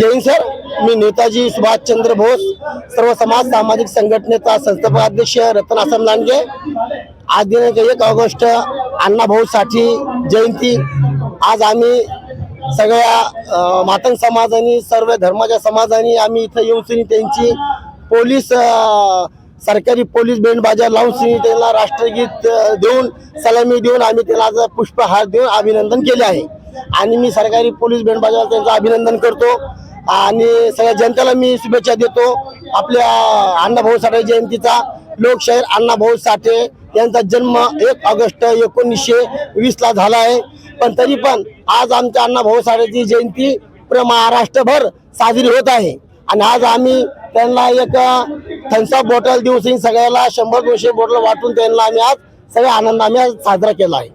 जय Hind sir, मी नेताजी सुभाषचंद्र बोस सर्व समाज सामाजिक संघटनेचा संस्थापक अध्यक्ष रतन आसम लांडगे। आज दिनांक 1 ऑगस्ट अण्णाभाऊ साठे जयंती। आज आम्ही सगळ्या मातंग समाजाने सर्व धर्माच्या समाजाने आम्ही इथं येऊन त्यांची पोलीस सरकारी पोलीस बँड बाजा लावून त्यांना राष्ट्रगीत देऊन सलामी देऊन आम्ही त्यांना आज पुष्पहार देऊन अभिनंदन केले आहे। आणि मी सरकारी पोलीस बँड बाजा त्यांचं अभिनंदन करतो आणि सगळ्या जनतेला मी शुभेच्छा देतो। आपल्या अण्णाभाऊ साठे जयंतीचा लोकशाहीर अण्णाभाऊ साठे यांचा जन्म 1 ऑगस्ट 1920 ला झाला आहे, पण तरी पण आज आमच्या अण्णाभाऊ साठेची जयंती पूर्ण महाराष्ट्रभर साजरी होत आहे। आणि आज आम्ही त्यांना एक थम्सअप बॉटल देऊन सगळ्याला 100-200 बॉटल वाटून त्यांना आम्ही आज सगळ्या आनंदाने साजरा केला आहे।